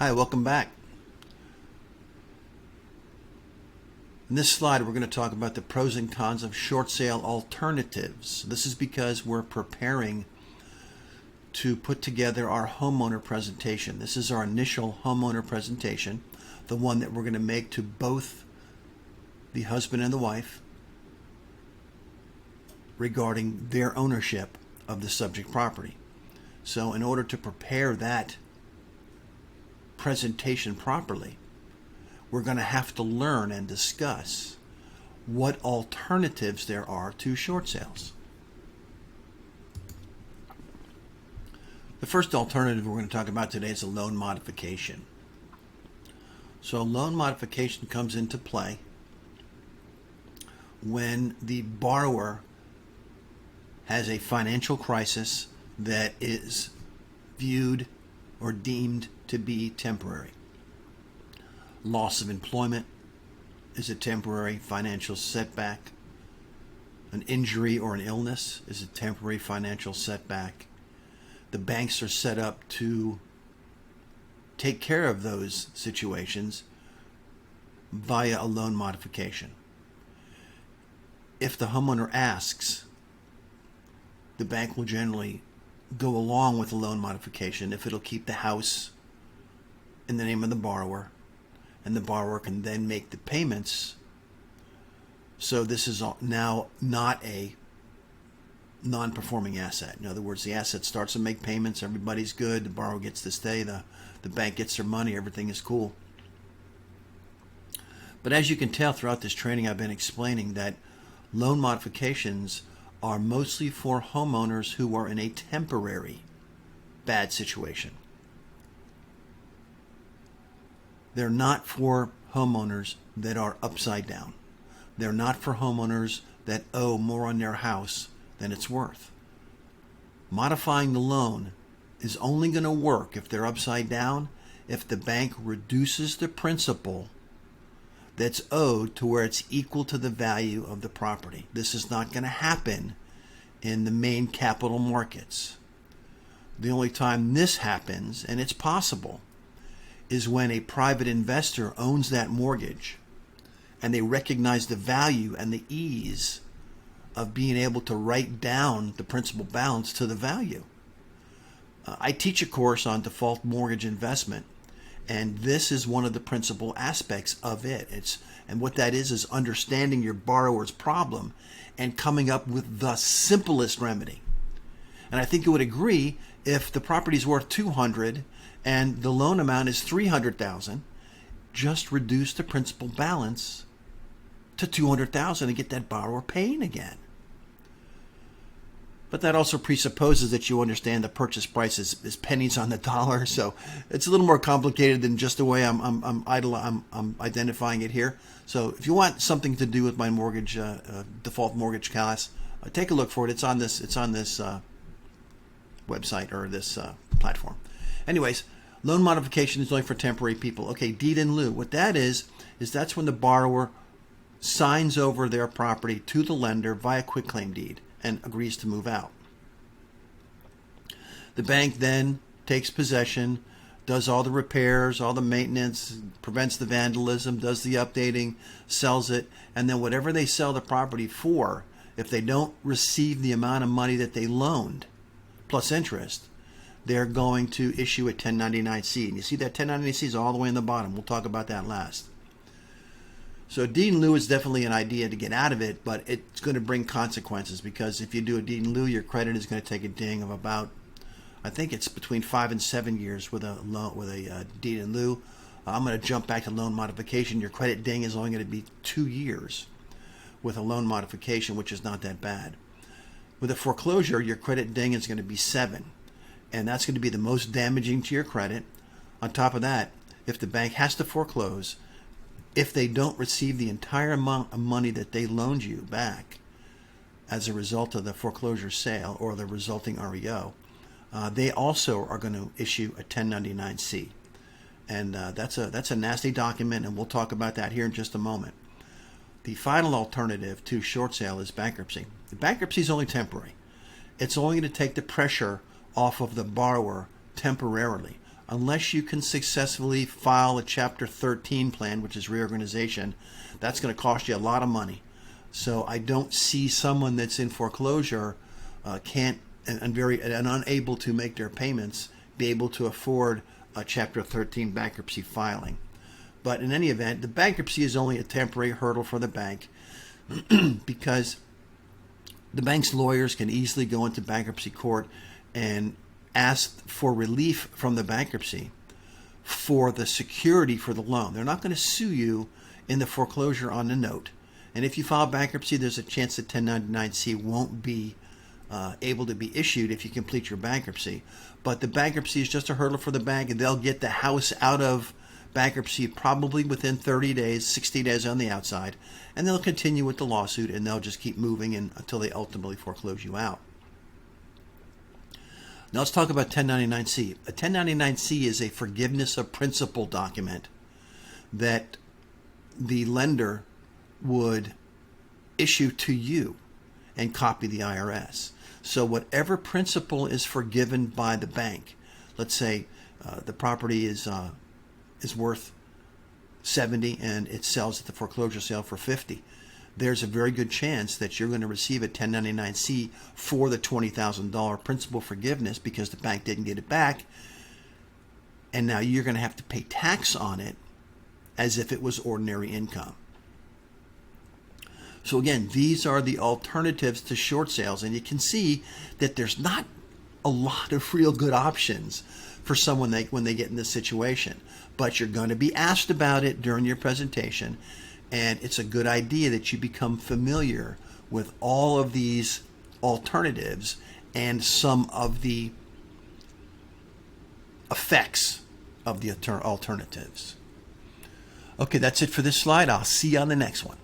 Hi, welcome back. In this slide, we're going to talk about the pros and cons of short sale alternatives. This is because we're preparing to put together our homeowner presentation. This is our initial homeowner presentation, the one that we're going to make to both the husband and the wife regarding their ownership of the subject property. So in order to prepare that presentation properly, we're going to have to learn and discuss what alternatives there are to short sales. The first alternative we're going to talk about today is a loan modification. So a loan modification comes into play when the borrower has a financial crisis that is viewed or deemed to be temporary. Loss of employment is a temporary financial setback. An injury or an illness is a temporary financial setback. The banks are set up to take care of those situations via a loan modification. If the homeowner asks, the bank will generally go along with the loan modification if it'll keep the house in the name of the borrower, and the borrower can then make the payments. So this is now not a non-performing asset. In other words, the asset starts to make payments, everybody's good, the borrower gets to stay, the bank gets their money, everything is cool. But as you can tell throughout this training, I've been explaining that loan modifications are mostly for homeowners who are in a temporary bad situation. They're not for homeowners that are upside down. They're not for homeowners that owe more on their house than it's worth. Modifying the loan is only going to work if they're upside down, if the bank reduces the principal that's owed to where it's equal to the value of the property. This is not going to happen in the main capital markets. The only time this happens, and it's possible, is when a private investor owns that mortgage and they recognize the value and the ease of being able to write down the principal balance to the value. I teach a course on default mortgage investment, and this is one of the principal aspects of it. And what that is understanding your borrower's problem and coming up with the simplest remedy. And I think you would agree, if the property's worth $200,000 and the loan amount is $300,000, just reduce the principal balance to $200,000 and get that borrower paying again. But that also presupposes that you understand the purchase price is pennies on the dollar, so it's a little more complicated than just the way I'm identifying it here. So if you want something to do with my mortgage default mortgage class, take a look for it. It's on this website or this platform. Anyways, loan modification is only for temporary people. Okay, deed in lieu. What that is that's when the borrower signs over their property to the lender via quitclaim deed and agrees to move out. The bank then takes possession, does all the repairs, all the maintenance, prevents the vandalism, does the updating, sells it, and then whatever they sell the property for, if they don't receive the amount of money that they loaned, plus interest, they're going to issue a 1099-C. And you see that 1099-C is all the way in the bottom. We'll talk about that last. So deed in lieu is definitely an idea to get out of it, but it's going to bring consequences, because if you do a deed in lieu, your credit is going to take a ding of about, I think it's between 5 and 7 years with a deed in lieu. I'm going to jump back to loan modification. Your credit ding is only going to be 2 years with a loan modification, which is not that bad. With a foreclosure, your credit ding is going to be 7, and that's going to be the most damaging to your credit. On top of that, if the bank has to foreclose, if they don't receive the entire amount of money that they loaned you back as a result of the foreclosure sale or the resulting REO, they also are going to issue a 1099-C. And that's a nasty document, and we'll talk about that here in just a moment. The final alternative to short sale is bankruptcy. The bankruptcy is only temporary. It's only going to take the pressure off of the borrower temporarily unless you can successfully file a Chapter 13 plan, which is reorganization, that's going to cost you a lot of money. So I don't see someone that's in foreclosure can't and unable to make their payments be able to afford a Chapter 13 bankruptcy filing. But in any event, the bankruptcy is only a temporary hurdle for the bank because the bank's lawyers can easily go into bankruptcy court and ask for relief from the bankruptcy for the security for the loan. They're not going to sue you in the foreclosure on the note. And if you file bankruptcy, there's a chance that 1099-C won't be able to be issued if you complete your bankruptcy. But the bankruptcy is just a hurdle for the bank, and they'll get the house out of bankruptcy probably within 30 days, 60 days on the outside, and they'll continue with the lawsuit, and they'll just keep moving until they ultimately foreclose you out. Now let's talk about 1099-C. A 1099-C is a forgiveness of principal document that the lender would issue to you and copy the IRS. So whatever principal is forgiven by the bank, let's say the property is worth 70 and it sells at the foreclosure sale for 50, there's a very good chance that you're going to receive a 1099-C for the $20,000 principal forgiveness because the bank didn't get it back, and now you're going to have to pay tax on it as if it was ordinary income. So again, these are the alternatives to short sales, and you can see that there's not a lot of real good options for someone when they get in this situation. But you're going to be asked about it during your presentation, and it's a good idea that you become familiar with all of these alternatives and some of the effects of the alternatives. Okay, that's it for this slide. I'll see you on the next one.